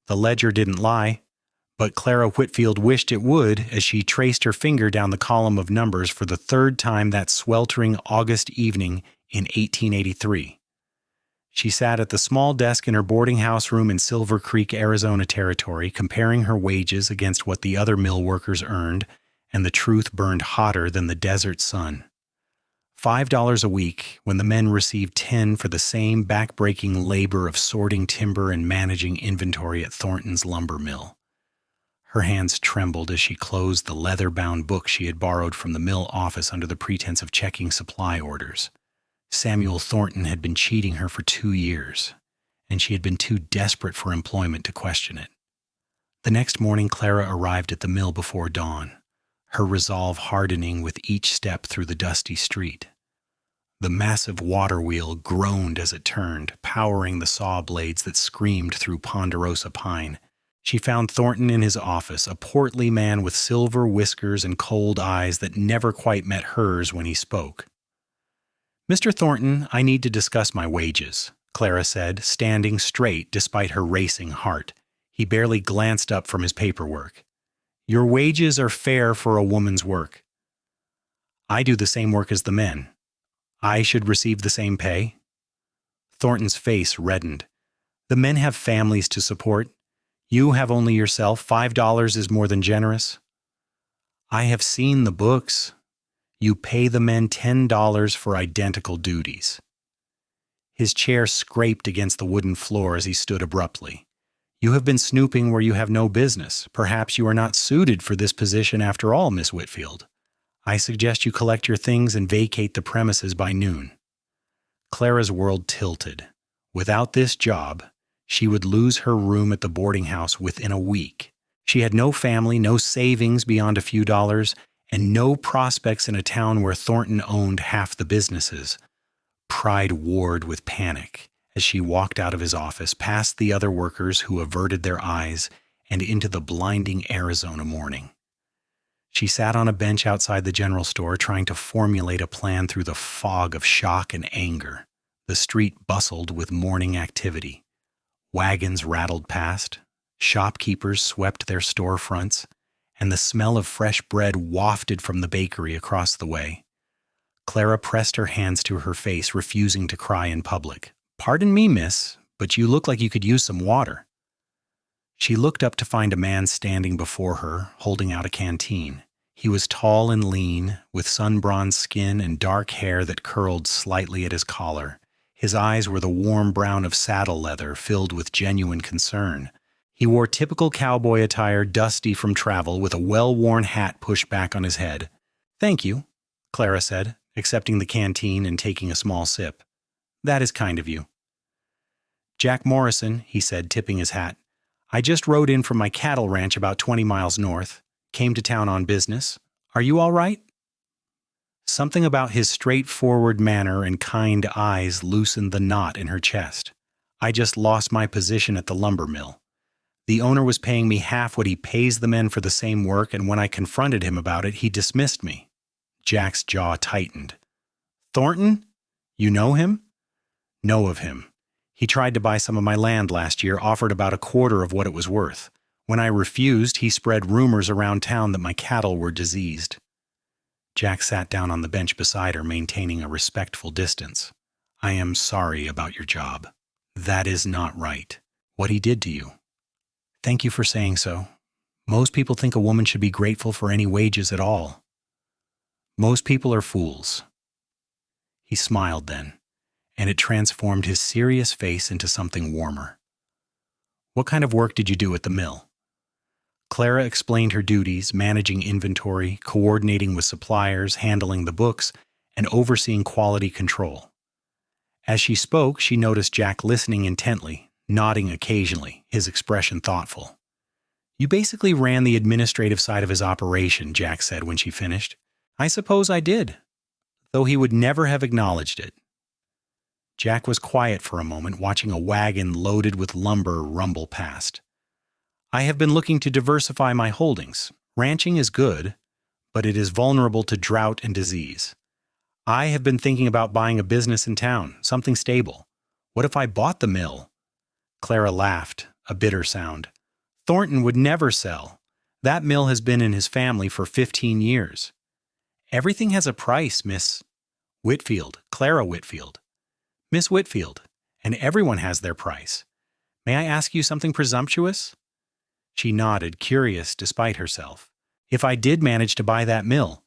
The ledger didn't lie, but Clara Whitfield wished it would as she traced her finger down the column of numbers for the third time that sweltering August evening in 1883. She sat at the small desk in her boarding house room in Silver Creek, Arizona Territory, comparing her wages against what the other mill workers earned, and the truth burned hotter than the desert sun. $5 a week when the men received 10 for the same back-breaking labor of sorting timber and managing inventory at Thornton's lumber mill. Her hands trembled as she closed the leather-bound book she had borrowed from the mill office under the pretense of checking supply orders. Samuel Thornton had been cheating her for 2 years, and she had been too desperate for employment to question it. The next morning, Clara arrived at the mill before dawn, her resolve hardening with each step through the dusty street. The massive water wheel groaned as it turned, powering the saw blades that screamed through ponderosa pine. She found Thornton in his office, a portly man with silver whiskers and cold eyes that never quite met hers when he spoke. "Mr. Thornton, I need to discuss my wages," Clara said, standing straight despite her racing heart. He barely glanced up from his paperwork. "Your wages are fair for a woman's work." "I do the same work as the men. I should receive the same pay?" Thornton's face reddened. "The men have families to support. You have only yourself. $5 is more than generous." "I have seen the books. You pay the men $10 for identical duties." His chair scraped against the wooden floor as he stood abruptly. "You have been snooping where you have no business. Perhaps you are not suited for this position after all, Miss Whitfield. I suggest you collect your things and vacate the premises by noon." Clara's world tilted. Without this job, she would lose her room at the boarding house within a week. She had no family, no savings beyond a few dollars, and no prospects in a town where Thornton owned half the businesses. Pride warred with panic as she walked out of his office, past the other workers who averted their eyes, and into the blinding Arizona morning. She sat on a bench outside the general store, trying to formulate a plan through the fog of shock and anger. The street bustled with morning activity. Wagons rattled past, shopkeepers swept their storefronts, and the smell of fresh bread wafted from the bakery across the way. Clara pressed her hands to her face, refusing to cry in public. "Pardon me, miss, but you look like you could use some water." She looked up to find a man standing before her, holding out a canteen. He was tall and lean, with sun-bronzed skin and dark hair that curled slightly at his collar. His eyes were the warm brown of saddle leather, filled with genuine concern. He wore typical cowboy attire, dusty from travel, with a well-worn hat pushed back on his head. "Thank you," Clara said, accepting the canteen and taking a small sip. "That is kind of you." "Jack Morrison," he said, tipping his hat. "I just rode in from my cattle ranch about 20 miles north. Came to town on business. Are you all right?" Something about his straightforward manner and kind eyes loosened the knot in her chest. "I just lost my position at the lumber mill. The owner was paying me half what he pays the men for the same work, and when I confronted him about it, he dismissed me." Jack's jaw tightened. "Thornton? You know him?" "Know of him. He tried to buy some of my land last year, offered about a quarter of what it was worth. When I refused, he spread rumors around town that my cattle were diseased." Jack sat down on the bench beside her, maintaining a respectful distance. "I am sorry about your job. That is not right. What he did to you." "Thank you for saying so. Most people think a woman should be grateful for any wages at all." "Most people are fools." He smiled then, and it transformed his serious face into something warmer. "What kind of work did you do at the mill?" Clara explained her duties, managing inventory, coordinating with suppliers, handling the books, and overseeing quality control. As she spoke, she noticed Jack listening intently, nodding occasionally, his expression thoughtful. "You basically ran the administrative side of his operation," Jack said when she finished. "I suppose I did, though he would never have acknowledged it." Jack was quiet for a moment, watching a wagon loaded with lumber rumble past. "I have been looking to diversify my holdings. Ranching is good, but it is vulnerable to drought and disease. I have been thinking about buying a business in town, something stable. What if I bought the mill?" Clara laughed, a bitter sound. Thornton would never sell. That mill has been in his family for 15 years. Everything has a price, Miss Whitfield, Clara Whitfield. Miss Whitfield, and everyone has their price. May I ask you something presumptuous? She nodded, curious despite herself. If I did manage to buy that mill,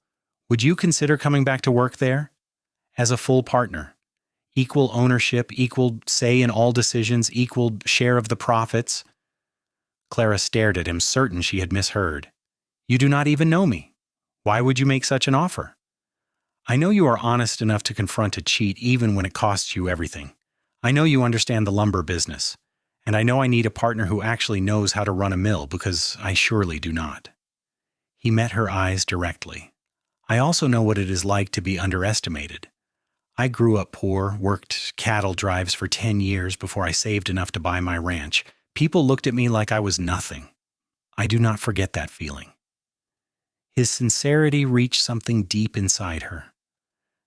would you consider coming back to work there? As a full partner. Equal ownership, equal say in all decisions, equal share of the profits. Clara stared at him, certain she had misheard. You do not even know me. Why would you make such an offer? I know you are honest enough to confront a cheat even when it costs you everything. I know you understand the lumber business. And I know I need a partner who actually knows how to run a mill, because I surely do not. He met her eyes directly. I also know what it is like to be underestimated. I grew up poor, worked cattle drives for 10 years before I saved enough to buy my ranch. People looked at me like I was nothing. I do not forget that feeling. His sincerity reached something deep inside her.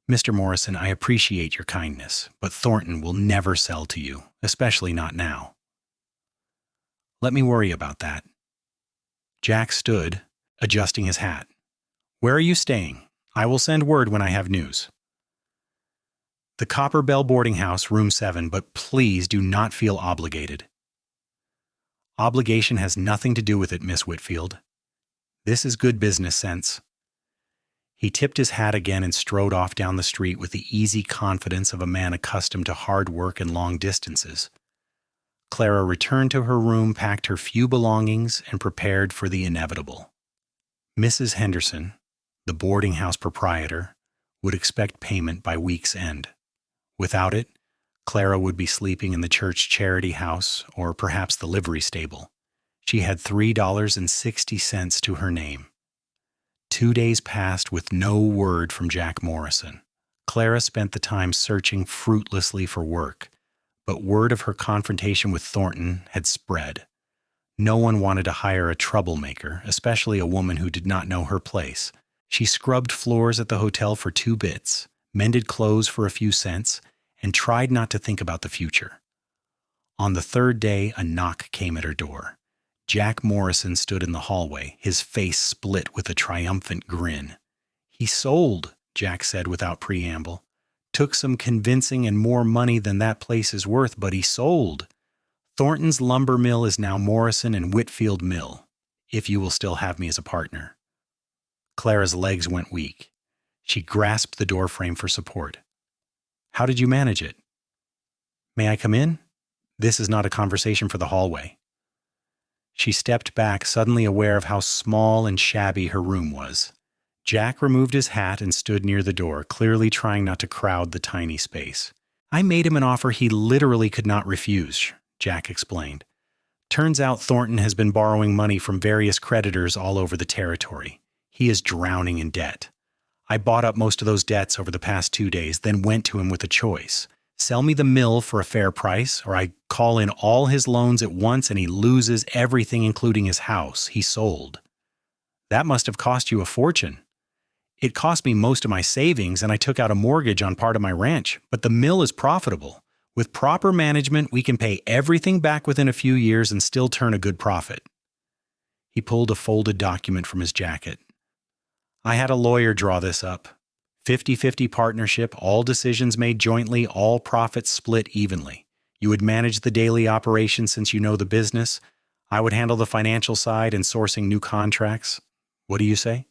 Mr. Morrison, I appreciate your kindness, but Thornton will never sell to you, especially not now. Let me worry about that. Jack stood, adjusting his hat. Where are you staying? I will send word when I have news. The Copper Bell boarding house, room 7, but please do not feel obligated. Obligation has nothing to do with it, Miss Whitfield. This is good business sense. He tipped his hat again and strode off down the street with the easy confidence of a man accustomed to hard work and long distances. Clara returned to her room, packed her few belongings, and prepared for the inevitable. Mrs. Henderson, the boarding house proprietor, would expect payment by week's end. Without it, Clara would be sleeping in the church charity house or perhaps the livery stable. She had $3.60 to her name. 2 days passed with no word from Jack Morrison. Clara spent the time searching fruitlessly for work, but word of her confrontation with Thornton had spread. No one wanted to hire a troublemaker, especially a woman who did not know her place. She scrubbed floors at the hotel for 2 bits, mended clothes for a few cents, and tried not to think about the future. On the 3rd day, a knock came at her door. Jack Morrison stood in the hallway, his face split with a triumphant grin. He sold, Jack said without preamble. Took some convincing and more money than that place is worth, but he sold. Thornton's lumber mill is now Morrison and Whitfield Mill, if you will still have me as a partner. Clara's legs went weak. She grasped the doorframe for support. How did you manage it? May I come in? This is not a conversation for the hallway. She stepped back, suddenly aware of how small and shabby her room was. Jack removed his hat and stood near the door, clearly trying not to crowd the tiny space. I made him an offer he literally could not refuse, Jack explained. Turns out Thornton has been borrowing money from various creditors all over the territory. He is drowning in debt. I bought up most of those debts over the past 2 days, then went to him with a choice. Sell me the mill for a fair price, or I call in all his loans at once and he loses everything, including his house he sold. That must have cost you a fortune. It cost me most of my savings, and I took out a mortgage on part of my ranch, but the mill is profitable. With proper management, we can pay everything back within a few years and still turn a good profit. He pulled a folded document from his jacket. I had a lawyer draw this up. 50-50 partnership, all decisions made jointly, all profits split evenly. You would manage the daily operation since you know the business. I would handle the financial side and sourcing new contracts. What do you say?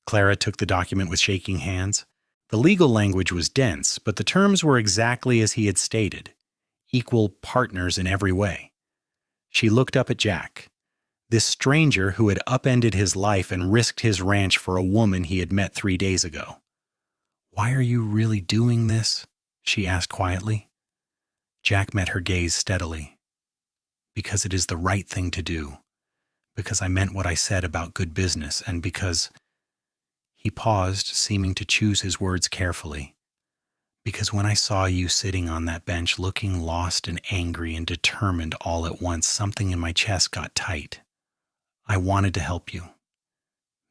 Clara took the document with shaking hands. The legal language was dense, but the terms were exactly as he had stated. Equal partners in every way. She looked up at Jack. This stranger who had upended his life and risked his ranch for a woman he had met 3 days ago. Why are you really doing this? She asked quietly. Jack met her gaze steadily. Because it is the right thing to do. Because I meant what I said about good business, and because... He paused, seeming to choose his words carefully. Because when I saw you sitting on that bench looking lost and angry and determined all at once, something in my chest got tight. I wanted to help you.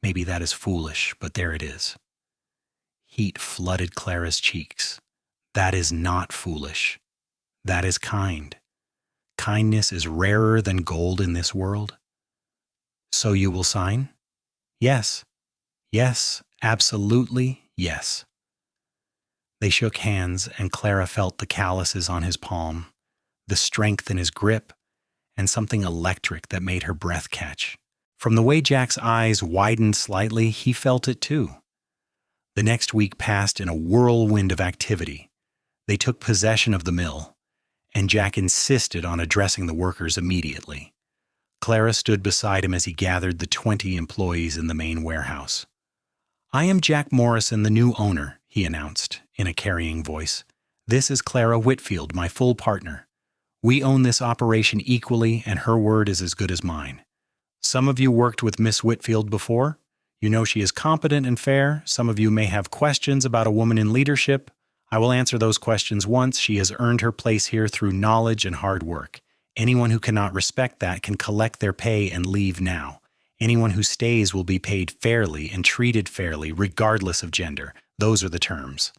Maybe that is foolish, but there it is. Heat flooded Clara's cheeks. That is not foolish. That is kind. Kindness is rarer than gold in this world. So you will sign? Yes. Yes, absolutely yes. They shook hands, and Clara felt the calluses on his palm, the strength in his grip, and something electric that made her breath catch. From the way Jack's eyes widened slightly, he felt it too. The next week passed in a whirlwind of activity. They took possession of the mill, and Jack insisted on addressing the workers immediately. Clara stood beside him as he gathered the 20 employees in the main warehouse. "I am Jack Morrison, the new owner," he announced in a carrying voice. "This is Clara Whitfield, my full partner. We own this operation equally, and her word is as good as mine. Some of you worked with Miss Whitfield before. You know she is competent and fair. Some of you may have questions about a woman in leadership. I will answer those questions once. She has earned her place here through knowledge and hard work. Anyone who cannot respect that can collect their pay and leave now. Anyone who stays will be paid fairly and treated fairly, regardless of gender. Those are the terms."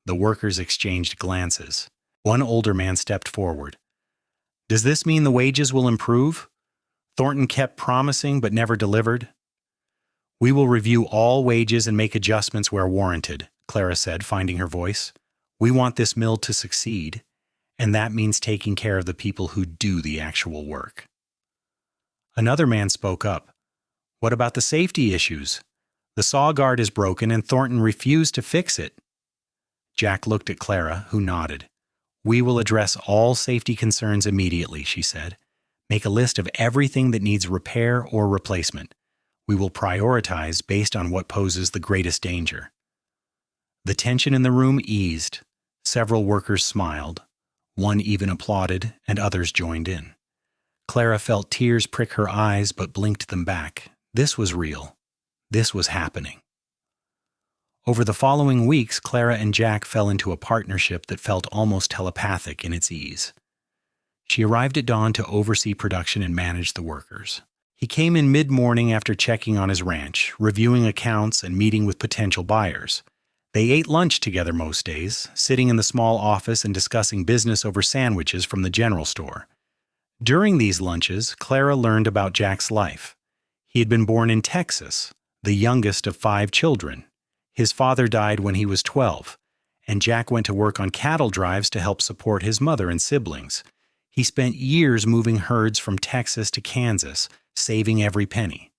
The workers exchanged glances. One older man stepped forward. "Does this mean the wages will improve? Thornton kept promising but never delivered." "We will review all wages and make adjustments where warranted," Clara said, finding her voice. "We want this mill to succeed, and that means taking care of the people who do the actual work." Another man spoke up. "What about the safety issues? The saw guard is broken and Thornton refused to fix it." Jack looked at Clara, who nodded. "We will address all safety concerns immediately," she said. "Make a list of everything that needs repair or replacement. We will prioritize based on what poses the greatest danger." The tension in the room eased. Several workers smiled. One even applauded, and others joined in. Clara felt tears prick her eyes but blinked them back. This was real. This was happening. Over the following weeks, Clara and Jack fell into a partnership that felt almost telepathic in its ease. She arrived at dawn to oversee production and manage the workers. He came in mid-morning after checking on his ranch, reviewing accounts and meeting with potential buyers. They ate lunch together most days, sitting in the small office and discussing business over sandwiches from the general store. During these lunches, Clara learned about Jack's life. He had been born in Texas, the youngest of 5 children. His father died when he was 12, and Jack went to work on cattle drives to help support his mother and siblings. He spent years moving herds from Texas to Kansas, saving every penny.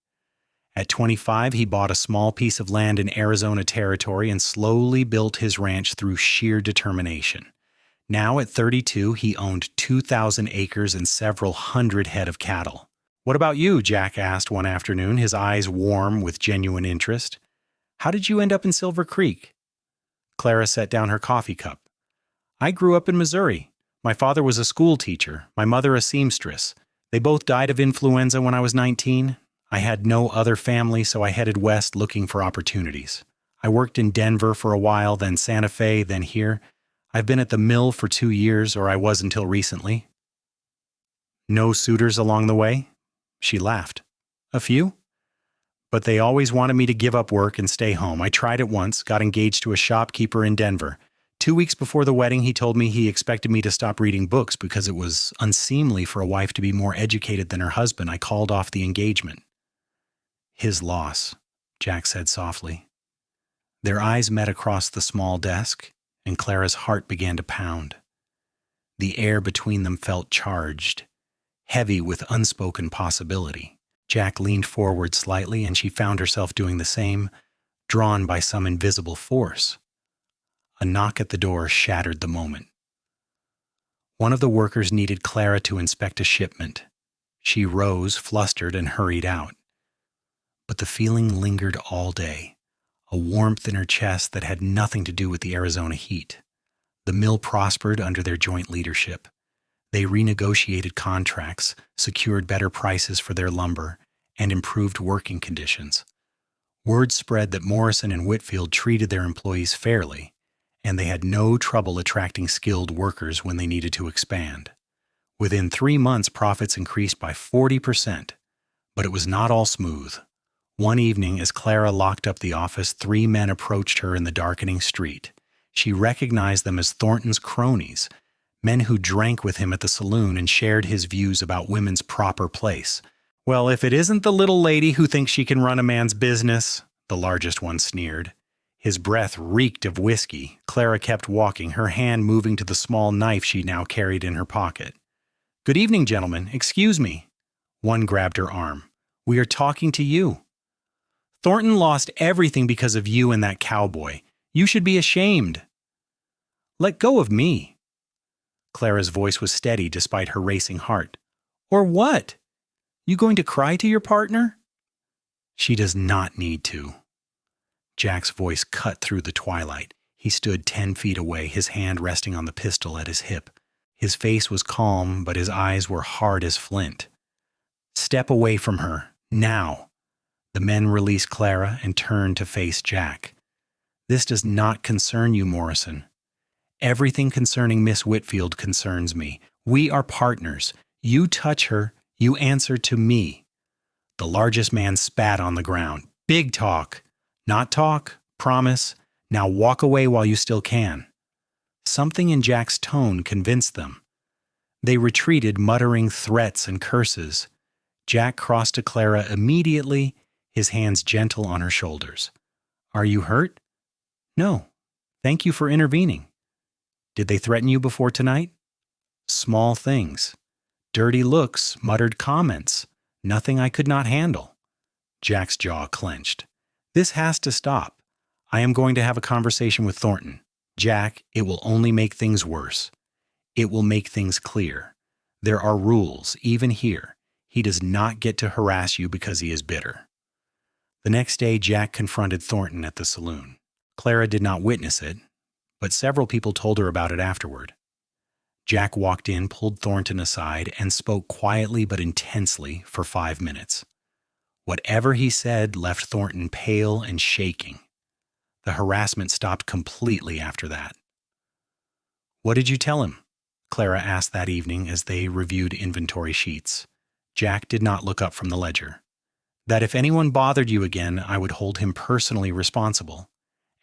At 25, he bought a small piece of land in Arizona Territory and slowly built his ranch through sheer determination. Now at 32, he owned 2,000 acres and several hundred head of cattle. "What about you?" Jack asked one afternoon, his eyes warm with genuine interest. "How did you end up in Silver Creek?" Clara set down her coffee cup. "I grew up in Missouri. My father was a school teacher, my mother a seamstress. They both died of influenza when I was 19. I had no other family, so I headed west looking for opportunities. I worked in Denver for a while, then Santa Fe, then here. I've been at the mill for 2 years, or I was until recently." "No suitors along the way?" She laughed. "A few. But they always wanted me to give up work and stay home. I tried it once, got engaged to a shopkeeper in Denver. 2 weeks before the wedding, he told me he expected me to stop reading books because it was unseemly for a wife to be more educated than her husband. I called off the engagement." "His loss," Jack said softly. Their eyes met across the small desk, and Clara's heart began to pound. The air between them felt charged, heavy with unspoken possibility. Jack leaned forward slightly, and she found herself doing the same, drawn by some invisible force. A knock at the door shattered the moment. One of the workers needed Clara to inspect a shipment. She rose, flustered, and hurried out. But the feeling lingered all day, a warmth in her chest that had nothing to do with the Arizona heat. The mill prospered under their joint leadership. They renegotiated contracts, secured better prices for their lumber, and improved working conditions. Word spread that Morrison and Whitfield treated their employees fairly, and they had no trouble attracting skilled workers when they needed to expand. Within 3 months, profits increased by 40%, but it was not all smooth. One evening, as Clara locked up the office, 3 men approached her in the darkening street. She recognized them as Thornton's cronies, men who drank with him at the saloon and shared his views about women's proper place. Well, if it isn't the little lady who thinks she can run a man's business, the largest one sneered. His breath reeked of whiskey. Clara kept walking, her hand moving to the small knife she now carried in her pocket. Good evening, gentlemen. Excuse me. One grabbed her arm. We are talking to you. Thornton lost everything because of you and that cowboy. You should be ashamed. Let go of me. Clara's voice was steady despite her racing heart. Or what? You going to cry to your partner? She does not need to. Jack's voice cut through the twilight. He stood 10 feet away, his hand resting on the pistol at his hip. His face was calm, but his eyes were hard as flint. Step away from her, now. The men released Clara and turned to face Jack. This does not concern you, Morrison. Everything concerning Miss Whitfield concerns me. We are partners. You touch her, you answer to me. The largest man spat on the ground. Big talk. Not talk, promise. Now walk away while you still can. Something in Jack's tone convinced them. They retreated, muttering threats and curses. Jack crossed to Clara immediately, his hands gentle on her shoulders. Are you hurt? No. Thank you for intervening. Did they threaten you before tonight? Small things. Dirty looks, muttered comments. Nothing I could not handle. Jack's jaw clenched. This has to stop. I am going to have a conversation with Thornton. Jack, it will only make things worse. It will make things clear. There are rules, even here. He does not get to harass you because he is bitter. The next day, Jack confronted Thornton at the saloon. Clara did not witness it, but several people told her about it afterward. Jack walked in, pulled Thornton aside, and spoke quietly but intensely for 5 minutes. Whatever he said left Thornton pale and shaking. The harassment stopped completely after that. What did you tell him? Clara asked that evening as they reviewed inventory sheets. Jack did not look up from the ledger. That if anyone bothered you again, I would hold him personally responsible,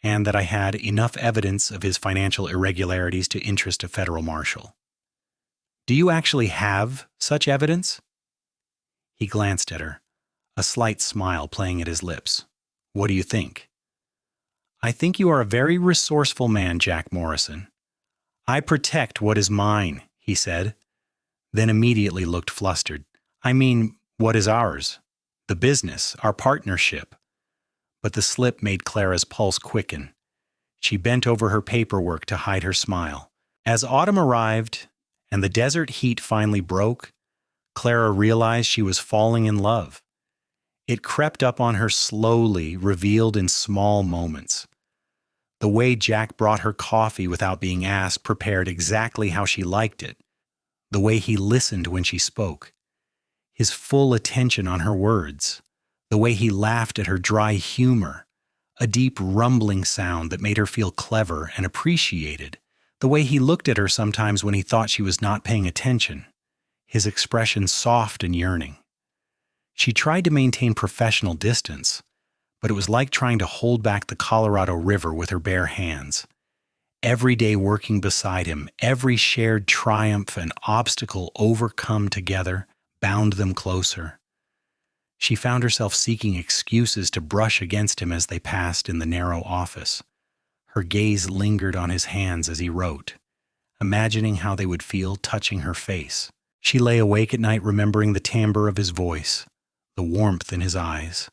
and that I had enough evidence of his financial irregularities to interest a federal marshal. Do you actually have such evidence? He glanced at her, a slight smile playing at his lips. What do you think? I think you are a very resourceful man, Jack Morrison. I protect what is mine, he said, then immediately looked flustered. I mean, what is ours? The business, our partnership. But the slip made Clara's pulse quicken. She bent over her paperwork to hide her smile. As autumn arrived and the desert heat finally broke, Clara realized she was falling in love. It crept up on her slowly, revealed in small moments. The way Jack brought her coffee without being asked, prepared exactly how she liked it. The way he listened when she spoke. His full attention on her words. The way he laughed at her dry humor. A deep rumbling sound that made her feel clever and appreciated. The way he looked at her sometimes when he thought she was not paying attention. His expression soft and yearning. She tried to maintain professional distance, but it was like trying to hold back the Colorado River with her bare hands. Every day working beside him, every shared triumph and obstacle overcome together bound them closer. She found herself seeking excuses to brush against him as they passed in the narrow office. Her gaze lingered on his hands as he wrote, imagining how they would feel touching her face. She lay awake at night remembering the timbre of his voice, the warmth in his eyes.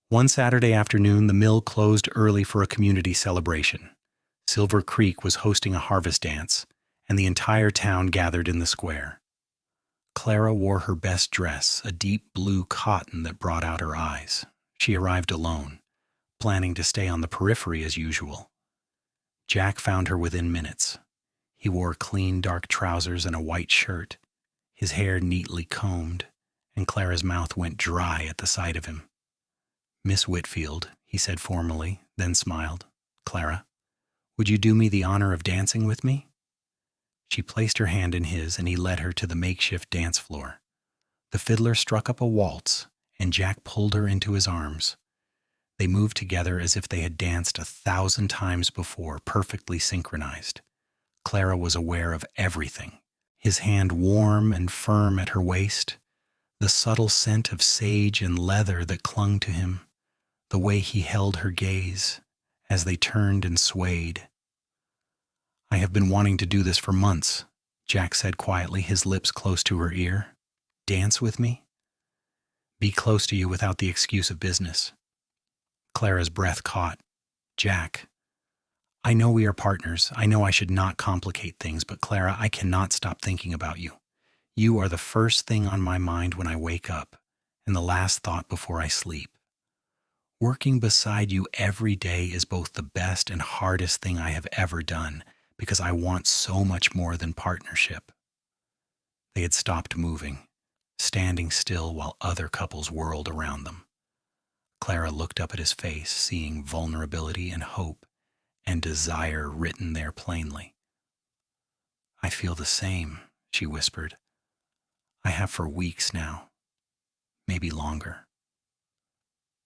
One Saturday afternoon, the mill closed early for a community celebration. Silver Creek was hosting a harvest dance, and the entire town gathered in the square. Clara wore her best dress, a deep blue cotton that brought out her eyes. She arrived alone, planning to stay on the periphery as usual. Jack found her within minutes. He wore clean dark trousers and a white shirt, his hair neatly combed, and Clara's mouth went dry at the sight of him. Miss Whitfield, he said formally, then smiled. Clara, would you do me the honor of dancing with me? She placed her hand in his, and he led her to the makeshift dance floor. The fiddler struck up a waltz, and Jack pulled her into his arms. They moved together as if they had danced 1,000 times before, perfectly synchronized. Clara was aware of everything. His hand warm and firm at her waist, The subtle scent of sage and leather that clung to him, the way he held her gaze as they turned and swayed. "I have been wanting to do this for months," Jack said quietly, his lips close to her ear. "Dance with me? Be close to you without the excuse of business." Clara's breath caught. "Jack, I know we are partners. I know I should not complicate things, but Clara, I cannot stop thinking about you. You are the first thing on my mind when I wake up, and the last thought before I sleep. Working beside you every day is both the best and hardest thing I have ever done, because I want so much more than partnership." They had stopped moving, standing still while other couples whirled around them. Clara looked up at his face, seeing vulnerability and hope and desire written there plainly. "I feel the same," she whispered. "I have for weeks now, maybe longer."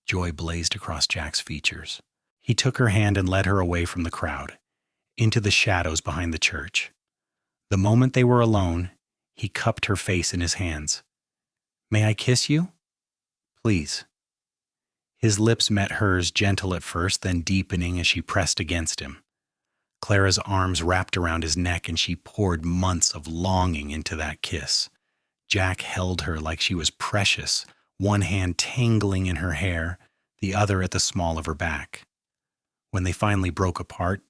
Joy blazed across Jack's features. He took her hand and led her away from the crowd, into the shadows behind the church. The moment they were alone, he cupped her face in his hands. "May I kiss you?" "Please." His lips met hers, gentle at first, then deepening as she pressed against him. Clara's arms wrapped around his neck, and she poured months of longing into that kiss. Jack held her like she was precious, one hand tangling in her hair, the other at the small of her back. When they finally broke apart,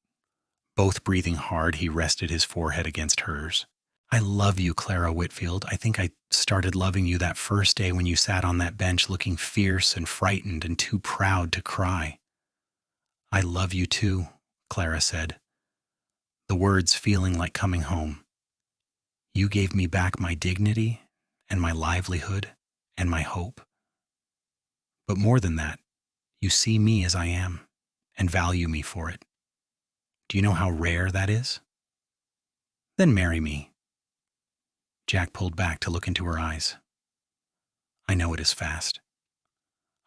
both breathing hard, he rested his forehead against hers. "I love you, Clara Whitfield. I think I started loving you that first day when you sat on that bench looking fierce and frightened and too proud to cry." "I love you too," Clara said, the words feeling like coming home. "You gave me back my dignity and my livelihood and my hope. But more than that, you see me as I am and value me for it. Do you know how rare that is? Then marry me." Jack pulled back to look into her eyes. "I know it is fast.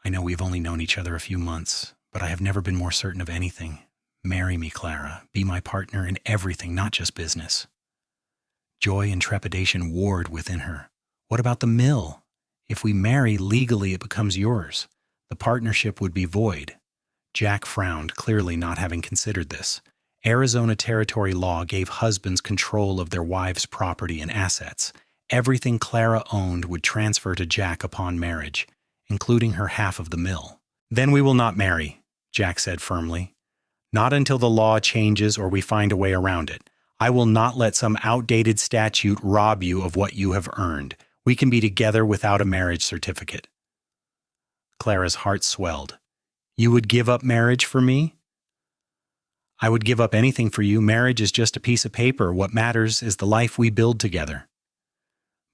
I know we've only known each other a few months, but I have never been more certain of anything. Marry me, Clara. Be my partner in everything, not just business." Joy and trepidation warred within her. "What about the mill? If we marry, legally it becomes yours. The partnership would be void." Jack frowned, clearly not having considered this. Arizona territory law gave husbands control of their wives' property and assets. Everything Clara owned would transfer to Jack upon marriage, including her half of the mill. "Then we will not marry," Jack said firmly. "Not until the law changes or we find a way around it. I will not let some outdated statute rob you of what you have earned. We can be together without a marriage certificate." Clara's heart swelled. "You would give up marriage for me?" "I would give up anything for you. Marriage is just a piece of paper. What matters is the life we build together."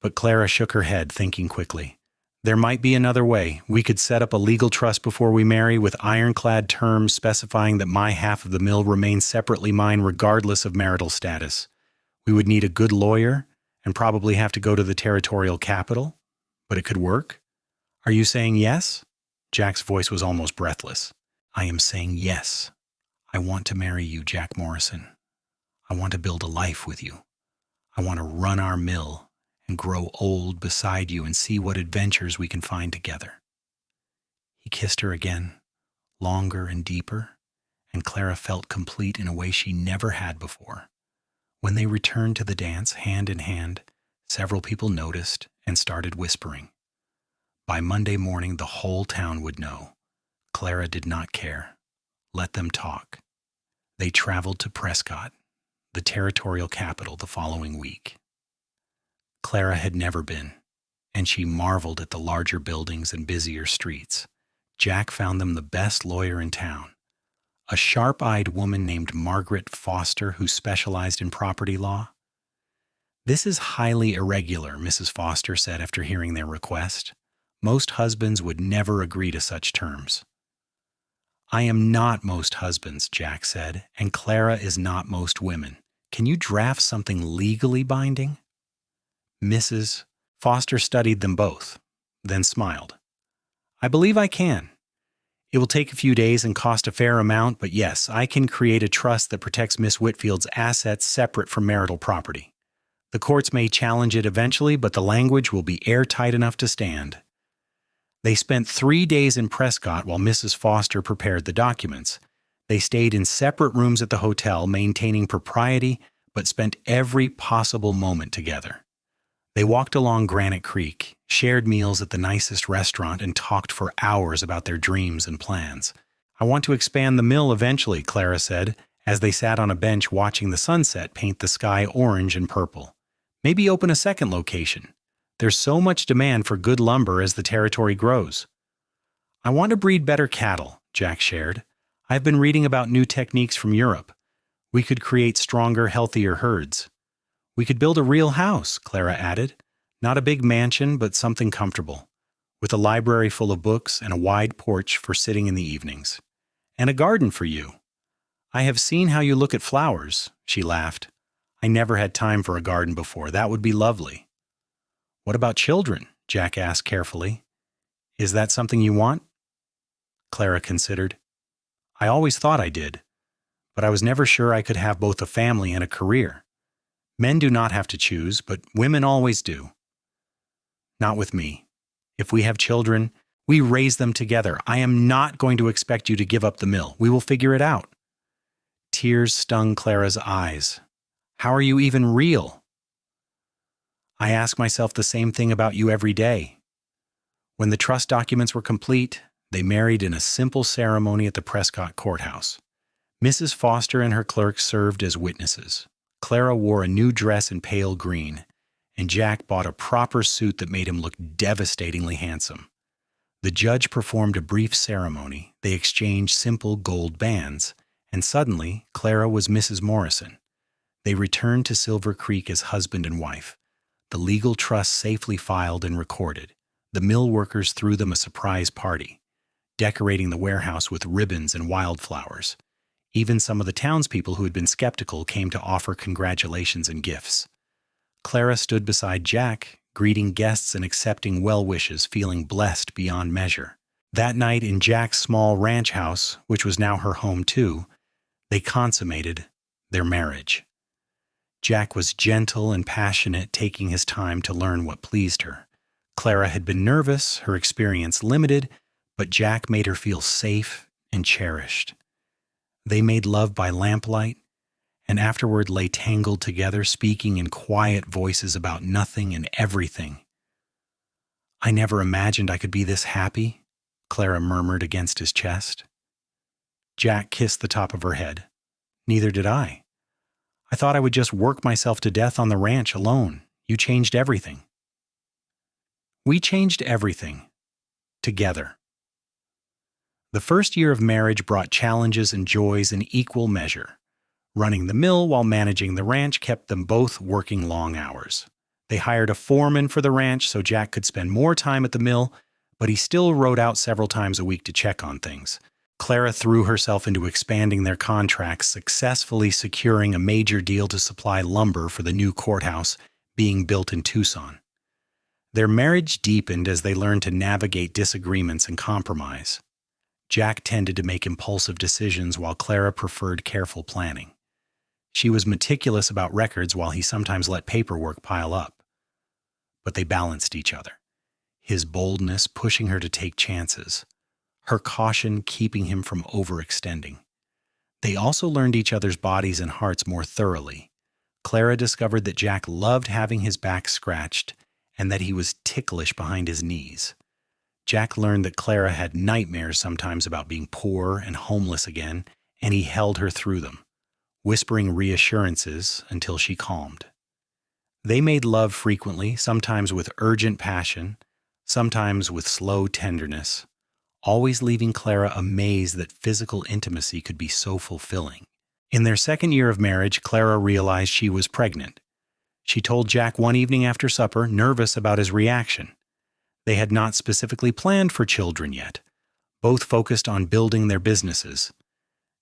But Clara shook her head, thinking quickly. "There might be another way. We could set up a legal trust before we marry with ironclad terms specifying that my half of the mill remains separately mine regardless of marital status. We would need a good lawyer and probably have to go to the territorial capital, but it could work. Are you saying yes?" Jack's voice was almost breathless. "I am saying yes. I want to marry you, Jack Morrison. I want to build a life with you. I want to run our mill and grow old beside you and see what adventures we can find together." He kissed her again, longer and deeper, and Clara felt complete in a way she never had before. When they returned to the dance, hand in hand, several people noticed and started whispering. By Monday morning, the whole town would know. Clara did not care. Let them talk. They traveled to Prescott, the territorial capital, the following week. Clara had never been, and she marveled at the larger buildings and busier streets. Jack found them the best lawyer in town, a sharp-eyed woman named Margaret Foster who specialized in property law. "This is highly irregular," Mrs. Foster said after hearing their request. "Most husbands would never agree to such terms." "I am not most husbands," Jack said, "and Clara is not most women. Can you draft something legally binding?" Mrs. Foster studied them both, then smiled. "I believe I can. It will take a few days and cost a fair amount, but yes, I can create a trust that protects Miss Whitfield's assets separate from marital property. The courts may challenge it eventually, but the language will be airtight enough to stand. They spent 3 days in Prescott while Mrs. Foster prepared the documents. They stayed in separate rooms at the hotel, maintaining propriety, but spent every possible moment together. They walked along Granite Creek, shared meals at the nicest restaurant, and talked for hours about their dreams and plans. "I want to expand the mill eventually," Clara said, as they sat on a bench watching the sunset paint the sky orange and purple. "Maybe open a second location. There's so much demand for good lumber as the territory grows." "I want to breed better cattle," Jack shared. "I've been reading about new techniques from Europe. We could create stronger, healthier herds." "We could build a real house," Clara added. "Not a big mansion, but something comfortable, with a library full of books and a wide porch for sitting in the evenings. And a garden for you. I have seen how you look at flowers," she laughed. "I never had time for a garden before. That would be lovely." "What about children?" Jack asked carefully. "Is that something you want?" Clara considered. "I always thought I did, but I was never sure I could have both a family and a career. Men do not have to choose, but women always do." "Not with me. If we have children, we raise them together. I am not going to expect you to give up the mill. We will figure it out." Tears stung Clara's eyes. "How are you even real?" "I ask myself the same thing about you every day." When the trust documents were complete, they married in a simple ceremony at the Prescott courthouse. Mrs. Foster and her clerks served as witnesses. Clara wore a new dress in pale green, and Jack bought a proper suit that made him look devastatingly handsome. The judge performed a brief ceremony. They exchanged simple gold bands, and suddenly Clara was Mrs. Morrison. They returned to Silver Creek as husband and wife. The legal trust safely filed and recorded. The mill workers threw them a surprise party, decorating the warehouse with ribbons and wildflowers. Even some of the townspeople who had been skeptical came to offer congratulations and gifts. Clara stood beside Jack, greeting guests and accepting well wishes, feeling blessed beyond measure. That night in Jack's small ranch house, which was now her home too, they consummated their marriage. Jack was gentle and passionate, taking his time to learn what pleased her. Clara had been nervous, her experience limited, but Jack made her feel safe and cherished. They made love by lamplight, and afterward lay tangled together, speaking in quiet voices about nothing and everything. "I never imagined I could be this happy," Clara murmured against his chest. Jack kissed the top of her head. "Neither did I. I thought I would just work myself to death on the ranch alone. You changed everything." We changed everything. Together. The first year of marriage brought challenges and joys in equal measure. Running the mill while managing the ranch kept them both working long hours. They hired a foreman for the ranch so Jack could spend more time at the mill, but he still rode out several times a week to check on things. Clara threw herself into expanding their contracts, successfully securing a major deal to supply lumber for the new courthouse being built in Tucson. Their marriage deepened as they learned to navigate disagreements and compromise. Jack tended to make impulsive decisions while Clara preferred careful planning. She was meticulous about records while he sometimes let paperwork pile up. But they balanced each other, his boldness pushing her to take chances, her caution keeping him from overextending. They also learned each other's bodies and hearts more thoroughly. Clara discovered that Jack loved having his back scratched and that he was ticklish behind his knees. Jack learned that Clara had nightmares sometimes about being poor and homeless again, and he held her through them, whispering reassurances until she calmed. They made love frequently, sometimes with urgent passion, sometimes with slow tenderness, always leaving Clara amazed that physical intimacy could be so fulfilling. In their second year of marriage, Clara realized she was pregnant. She told Jack one evening after supper, nervous about his reaction. They had not specifically planned for children yet, both focused on building their businesses.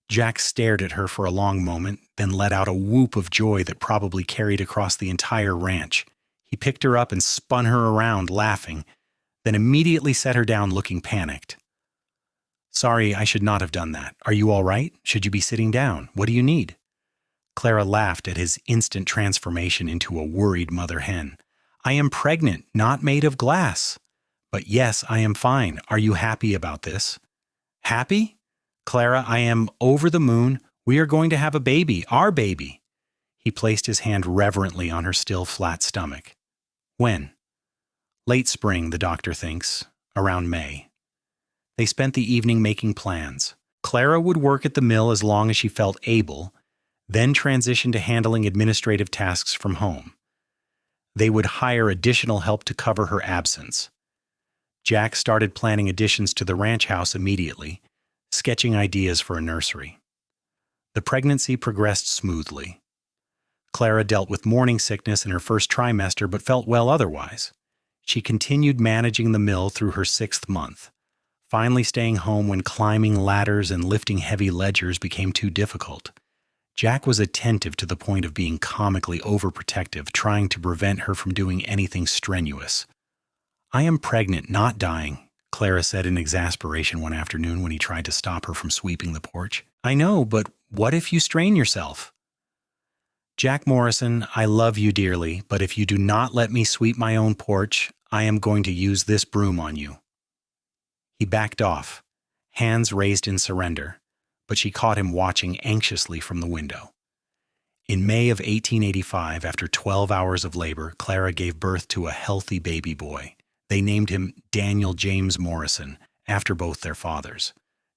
Jack stared at her for a long moment, then let out a whoop of joy that probably carried across the entire ranch. He picked her up and spun her around, laughing, then immediately set her down looking panicked. "Sorry, I should not have done that. Are you all right? Should you be sitting down? What do you need?" Clara laughed at his instant transformation into a worried mother hen. I am pregnant, not made of glass. But yes, I am fine. Are you happy about this? Happy? Clara, I am over the moon. We are going to have a baby, our baby. He placed his hand reverently on her still flat stomach. When? Late spring, the doctor thinks. Around May. They spent the evening making plans. Clara would work at the mill as long as she felt able, then transition to handling administrative tasks from home. They would hire additional help to cover her absence. Jack started planning additions to the ranch house immediately, sketching ideas for a nursery. The pregnancy progressed smoothly. Clara dealt with morning sickness in her first trimester but felt well otherwise. She continued managing the mill through her 6th month, finally staying home when climbing ladders and lifting heavy ledgers became too difficult. Jack was attentive to the point of being comically overprotective, trying to prevent her from doing anything strenuous. I am pregnant, not dying, Clara said in exasperation one afternoon when he tried to stop her from sweeping the porch. I know, but what if you strain yourself? Jack Morrison, I love you dearly, but if you do not let me sweep my own porch, I am going to use this broom on you. He backed off, hands raised in surrender, but she caught him watching anxiously from the window. In May of 1885, after 12 hours of labor, Clara gave birth to a healthy baby boy. They named him Daniel James Morrison, after both their fathers.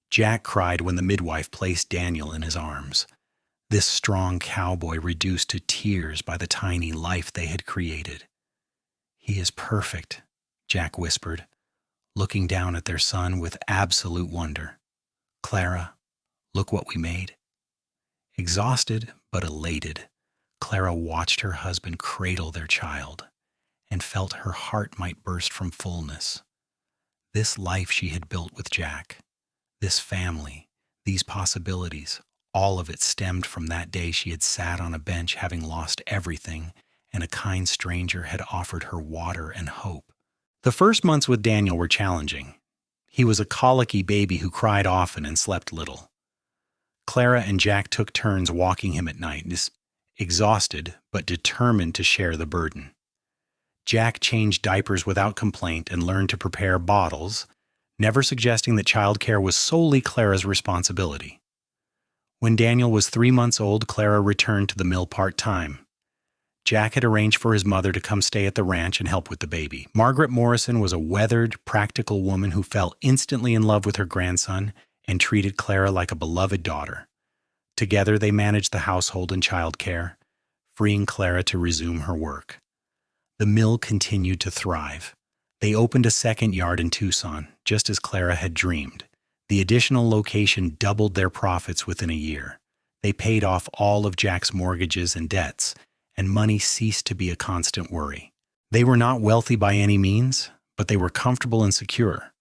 Jack cried when the midwife placed Daniel in his arms. This strong cowboy reduced to tears by the tiny life they had created. He is perfect, Jack whispered, looking down at their son with absolute wonder. Clara, look what we made. Exhausted but elated, Clara watched her husband cradle their child and felt her heart might burst from fullness. This life she had built with Jack, this family, these possibilities, all of it stemmed from that day she had sat on a bench having lost everything, and a kind stranger had offered her water and hope. The first months with Daniel were challenging. He was a colicky baby who cried often and slept little. Clara and Jack took turns walking him at night, exhausted but determined to share the burden. Jack changed diapers without complaint and learned to prepare bottles, never suggesting that childcare was solely Clara's responsibility. When Daniel was 3 months old, Clara returned to the mill part-time. Jack had arranged for his mother to come stay at the ranch and help with the baby. Margaret Morrison was a weathered, practical woman who fell instantly in love with her grandson and treated Clara like a beloved daughter. Together they managed the household and childcare, freeing Clara to resume her work. The mill continued to thrive. They opened a second yard in Tucson, just as Clara had dreamed. The additional location doubled their profits within a year. They paid off all of Jack's mortgages and debts, and money ceased to be a constant worry. They were not wealthy by any means, but they were comfortable and secure.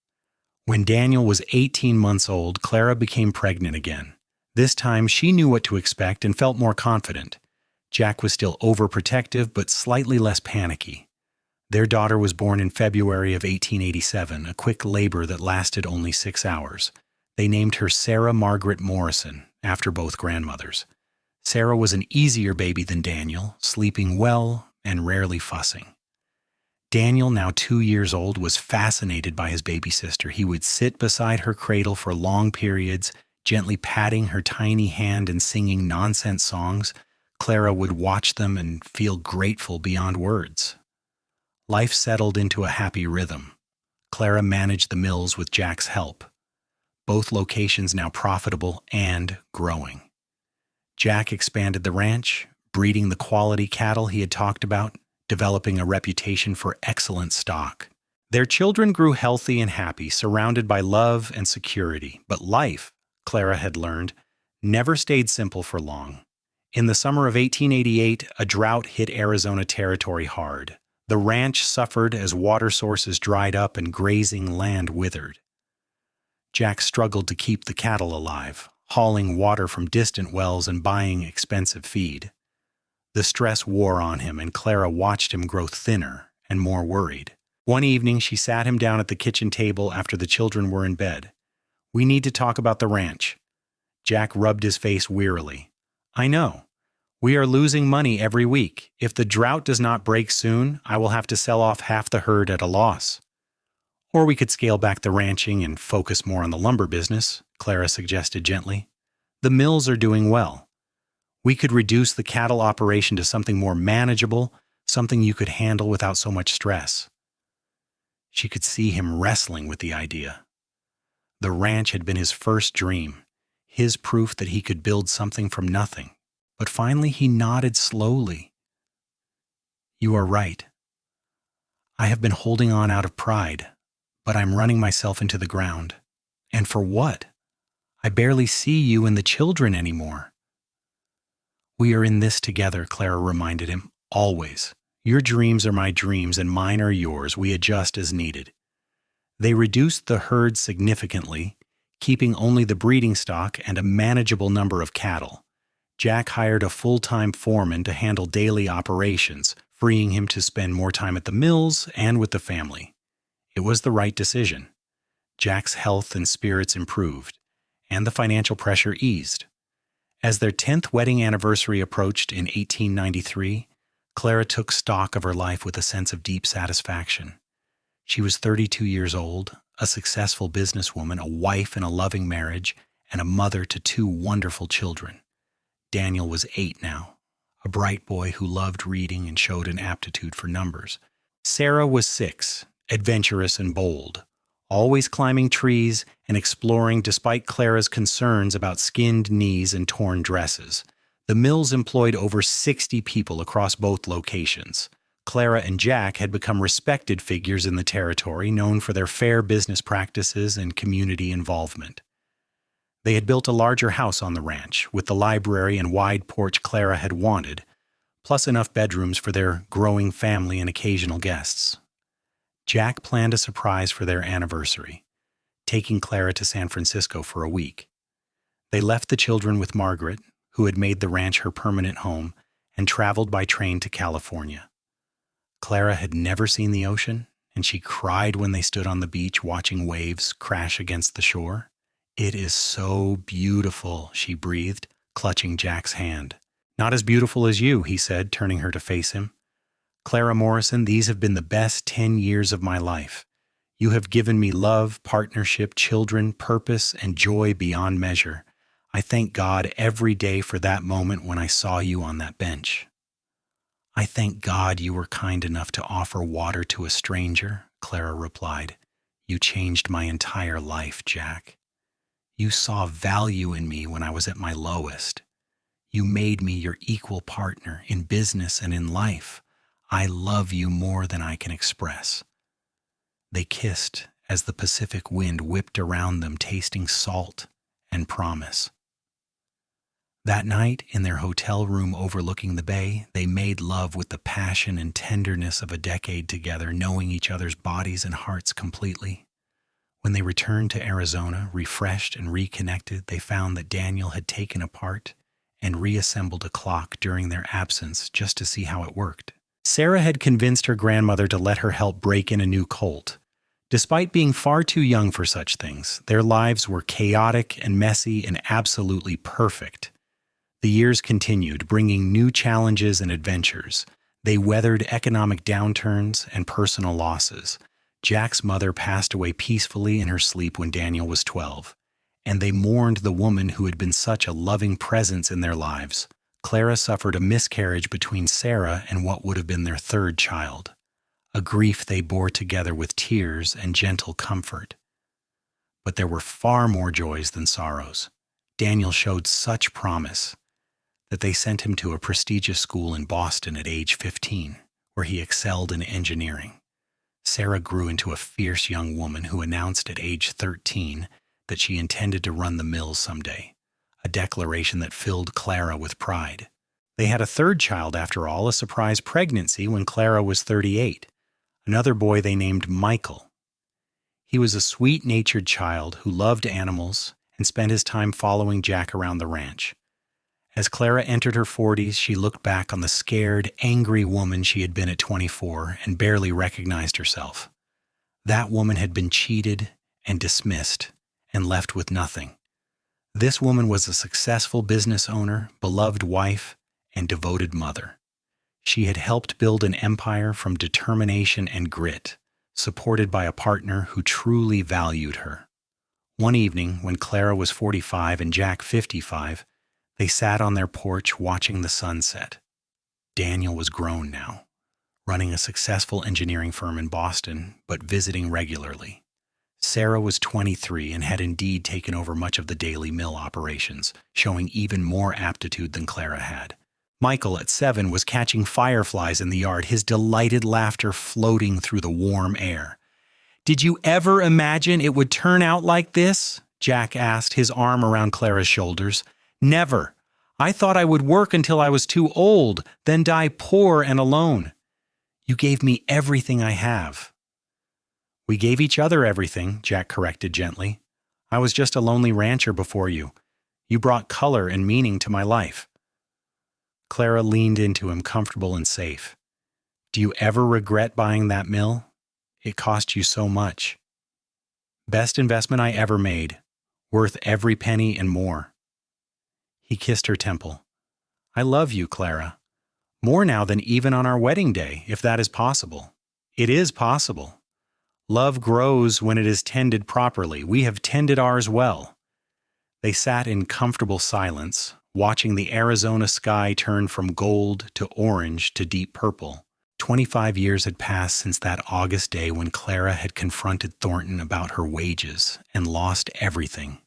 When Daniel was 18 months old, Clara became pregnant again. This time she knew what to expect and felt more confident. Jack was still overprotective, but slightly less panicky. Their daughter was born in February of 1887, a quick labor that lasted only 6 hours. They named her Sarah Margaret Morrison, after both grandmothers. Sarah was an easier baby than Daniel, sleeping well and rarely fussing. Daniel, now 2 years old, was fascinated by his baby sister. He would sit beside her cradle for long periods, gently patting her tiny hand and singing nonsense songs. Clara would watch them and feel grateful beyond words. Life settled into a happy rhythm. Clara managed the mills with Jack's help. Both locations now profitable and growing. Jack expanded the ranch, breeding the quality cattle he had talked about, developing a reputation for excellent stock. Their children grew healthy and happy, surrounded by love and security. But life, Clara had learned, never stayed simple for long. In the summer of 1888, a drought hit Arizona territory hard. The ranch suffered as water sources dried up and grazing land withered. Jack struggled to keep the cattle alive, hauling water from distant wells and buying expensive feed. The stress wore on him, and Clara watched him grow thinner and more worried. One evening, she sat him down at the kitchen table after the children were in bed. "We need to talk about the ranch." Jack rubbed his face wearily. "I know. We are losing money every week. If the drought does not break soon, I will have to sell off half the herd at a loss. Or we could scale back the ranching and focus more on the lumber business, Clara suggested gently. The mills are doing well. We could reduce the cattle operation to something more manageable, something you could handle without so much stress. She could see him wrestling with the idea. The ranch had been his first dream, his proof that he could build something from nothing. But finally he nodded slowly. You are right. I have been holding on out of pride, but I'm running myself into the ground. And for what? I barely see you and the children anymore. We are in this together, Clara reminded him, always. Your dreams are my dreams and mine are yours. We adjust as needed. They reduced the herd significantly, keeping only the breeding stock and a manageable number of cattle. Jack hired a full-time foreman to handle daily operations, freeing him to spend more time at the mills and with the family. It was the right decision. Jack's health and spirits improved, and the financial pressure eased. As their 10th wedding anniversary approached in 1893, Clara took stock of her life with a sense of deep satisfaction. She was 32 years old, a successful businesswoman, a wife in a loving marriage, and a mother to 2 wonderful children. Daniel was 8 now, a bright boy who loved reading and showed an aptitude for numbers. Sarah was 6, adventurous and bold, always climbing trees and exploring despite Clara's concerns about skinned knees and torn dresses. The mills employed over 60 people across both locations. Clara and Jack had become respected figures in the territory, known for their fair business practices and community involvement. They had built a larger house on the ranch, with the library and wide porch Clara had wanted, plus enough bedrooms for their growing family and occasional guests. Jack planned a surprise for their anniversary, taking Clara to San Francisco for a week. They left the children with Margaret, who had made the ranch her permanent home, and traveled by train to California. Clara had never seen the ocean, and she cried when they stood on the beach watching waves crash against the shore. It is so beautiful, she breathed, clutching Jack's hand. Not as beautiful as you, he said, turning her to face him. Clara Morrison, these have been the best 10 years of my life. You have given me love, partnership, children, purpose, and joy beyond measure. I thank God every day for that moment when I saw you on that bench. I thank God you were kind enough to offer water to a stranger, Clara replied. You changed my entire life, Jack. You saw value in me when I was at my lowest. You made me your equal partner in business and in life. I love you more than I can express. They kissed as the Pacific wind whipped around them, tasting salt and promise. That night, in their hotel room overlooking the bay, they made love with the passion and tenderness of a decade together, knowing each other's bodies and hearts completely. When they returned to Arizona, refreshed and reconnected, they found that Daniel had taken apart and reassembled a clock during their absence just to see how it worked. Sarah had convinced her grandmother to let her help break in a new Colt. Despite being far too young for such things, their lives were chaotic and messy and absolutely perfect. The years continued, bringing new challenges and adventures. They weathered economic downturns and personal losses. Jack's mother passed away peacefully in her sleep when Daniel was 12, and they mourned the woman who had been such a loving presence in their lives. Clara suffered a miscarriage between Sarah and what would have been their 3rd child, a grief they bore together with tears and gentle comfort. But there were far more joys than sorrows. Daniel showed such promise that they sent him to a prestigious school in Boston at age 15, where he excelled in engineering. Sarah grew into a fierce young woman who announced at age 13 that she intended to run the mills someday, a declaration that filled Clara with pride. They had a 3rd child, after all, a surprise pregnancy when Clara was 38, another boy they named Michael. He was a sweet-natured child who loved animals and spent his time following Jack around the ranch. As Clara entered her 40s, she looked back on the scared, angry woman she had been at 24 and barely recognized herself. That woman had been cheated and dismissed and left with nothing. This woman was a successful business owner, beloved wife, and devoted mother. She had helped build an empire from determination and grit, supported by a partner who truly valued her. One evening, when Clara was 45 and Jack 55, they sat on their porch watching the sunset. Daniel was grown now, running a successful engineering firm in Boston, but visiting regularly. Sarah was 23 and had indeed taken over much of the daily mill operations, showing even more aptitude than Clara had. Michael, at 7, was catching fireflies in the yard, his delighted laughter floating through the warm air. "Did you ever imagine it would turn out like this?" Jack asked, his arm around Clara's shoulders. "Never. I thought I would work until I was too old, then die poor and alone. You gave me everything I have." "We gave each other everything," Jack corrected gently. "I was just a lonely rancher before you. You brought color and meaning to my life." Clara leaned into him, comfortable and safe. "Do you ever regret buying that mill? It cost you so much." "Best investment I ever made. Worth every penny and more." He kissed her temple. "I love you, Clara. More now than even on our wedding day, if that is possible." "It is possible. Love grows when it is tended properly. We have tended ours well." They sat in comfortable silence, watching the Arizona sky turn from gold to orange to deep purple. 25 years had passed since that August day when Clara had confronted Thornton about her wages and lost everything.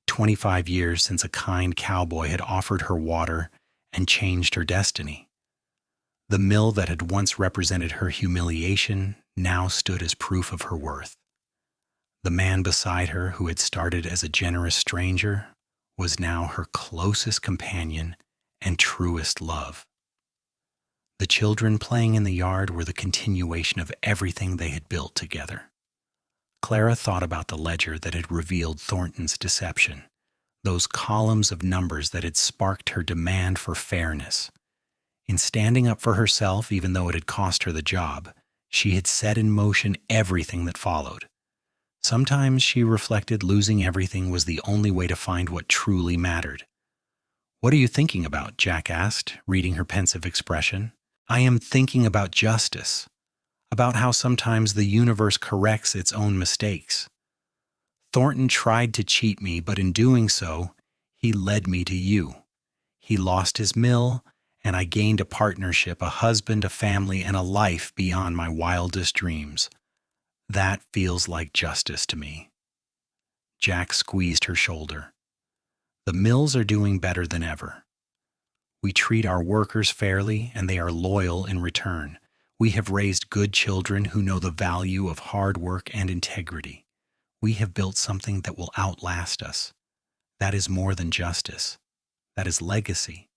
25 years since a kind cowboy had offered her water and changed her destiny. The mill that had once represented her humiliation now stood as proof of her worth. The man beside her, who had started as a generous stranger, was now her closest companion and truest love. The children playing in the yard were the continuation of everything they had built together. Clara thought about the ledger that had revealed Thornton's deception, those columns of numbers that had sparked her demand for fairness. In standing up for herself, even though it had cost her the job, she had set in motion everything that followed. Sometimes, she reflected, losing everything was the only way to find what truly mattered. "What are you thinking about?" Jack asked, reading her pensive expression. "I am thinking about justice, about how sometimes the universe corrects its own mistakes. Thornton tried to cheat me, but in doing so, he led me to you. He lost his mill, and I gained a partnership, a husband, a family, and a life beyond my wildest dreams. That feels like justice to me." Jack squeezed her shoulder. "The mills are doing better than ever. We treat our workers fairly, and they are loyal in return. We have raised good children who know the value of hard work and integrity. We have built something that will outlast us. That is more than justice. That is legacy."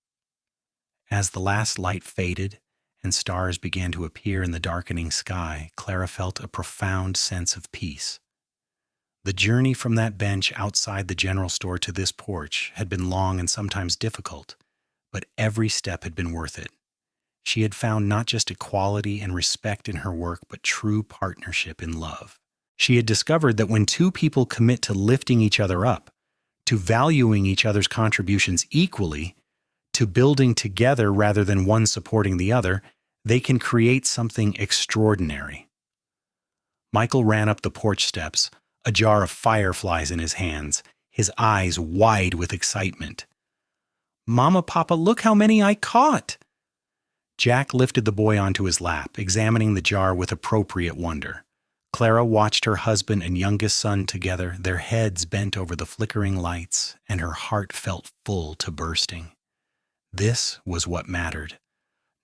As the last light faded and stars began to appear in the darkening sky, Clara felt a profound sense of peace. The journey from that bench outside the general store to this porch had been long and sometimes difficult, but every step had been worth it. She had found not just equality and respect in her work, but true partnership in love. She had discovered that when two people commit to lifting each other up, to valuing each other's contributions equally, to building together rather than one supporting the other, they can create something extraordinary. Michael ran up the porch steps, a jar of fireflies in his hands, his eyes wide with excitement. "Mama, Papa, look how many I caught!" Jack lifted the boy onto his lap, examining the jar with appropriate wonder. Clara watched her husband and youngest son together, their heads bent over the flickering lights, and her heart felt full to bursting. This was what mattered.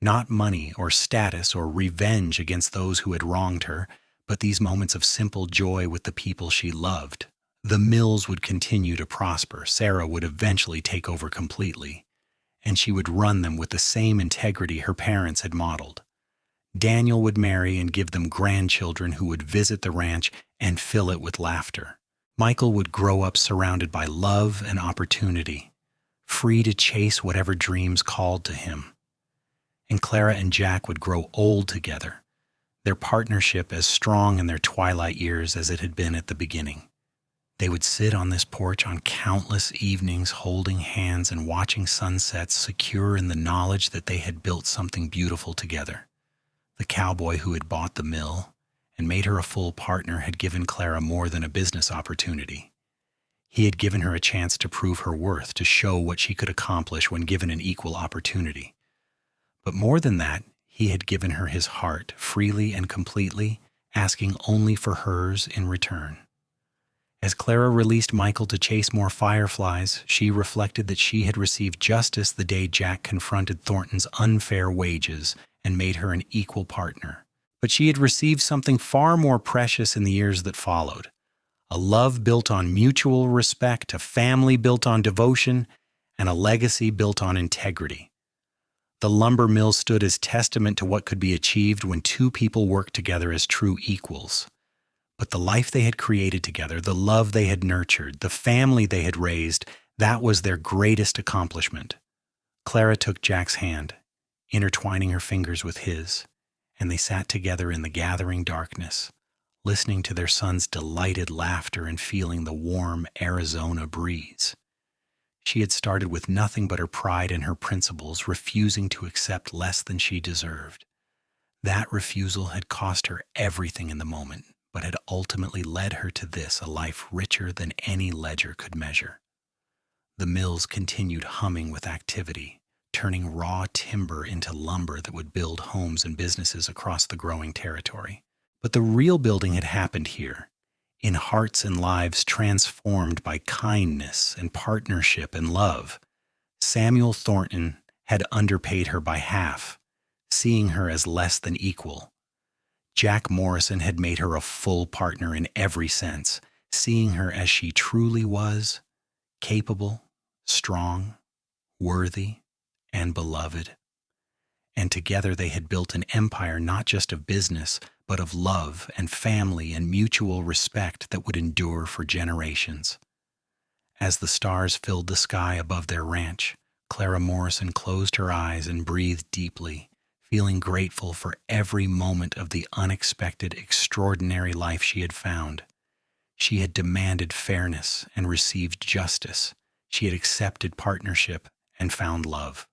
Not money or status or revenge against those who had wronged her, but these moments of simple joy with the people she loved. The mills would continue to prosper. Sarah would eventually take over completely, and she would run them with the same integrity her parents had modeled. Daniel would marry and give them grandchildren who would visit the ranch and fill it with laughter. Michael would grow up surrounded by love and opportunity, free to chase whatever dreams called to him. And Clara and Jack would grow old together, their partnership as strong in their twilight years as it had been at the beginning. They would sit on this porch on countless evenings, holding hands and watching sunsets, secure in the knowledge that they had built something beautiful together. The cowboy who had bought the mill and made her a full partner had given Clara more than a business opportunity. He had given her a chance to prove her worth, to show what she could accomplish when given an equal opportunity. But more than that, he had given her his heart, freely and completely, asking only for hers in return. As Clara released Michael to chase more fireflies, she reflected that she had received justice the day Jack confronted Thornton's unfair wages and made her an equal partner. But she had received something far more precious in the years that followed: a love built on mutual respect, a family built on devotion, and a legacy built on integrity. The lumber mill stood as testament to what could be achieved when two people worked together as true equals. But the life they had created together, the love they had nurtured, the family they had raised, that was their greatest accomplishment. Clara took Jack's hand, intertwining her fingers with his, and they sat together in the gathering darkness, listening to their son's delighted laughter and feeling the warm Arizona breeze. She had started with nothing but her pride and her principles, refusing to accept less than she deserved. That refusal had cost her everything in the moment, but had ultimately led her to this, a life richer than any ledger could measure. The mills continued humming with activity, turning raw timber into lumber that would build homes and businesses across the growing territory. But the real building had happened here, in hearts and lives transformed by kindness and partnership and love. Samuel Thornton had underpaid her by half, seeing her as less than equal. Jack Morrison had made her a full partner in every sense, seeing her as she truly was: capable, strong, worthy, and beloved. And together they had built an empire not just of business, but of love and family and mutual respect that would endure for generations. As the stars filled the sky above their ranch, Clara Morrison closed her eyes and breathed deeply, feeling grateful for every moment of the unexpected, extraordinary life she had found. She had demanded fairness and received justice. She had accepted partnership and found love.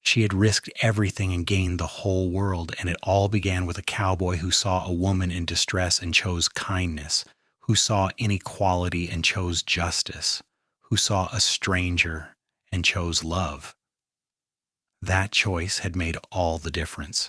She had risked everything and gained the whole world, and it all began with a cowboy who saw a woman in distress and chose kindness, who saw inequality and chose justice, who saw a stranger and chose love. That choice had made all the difference.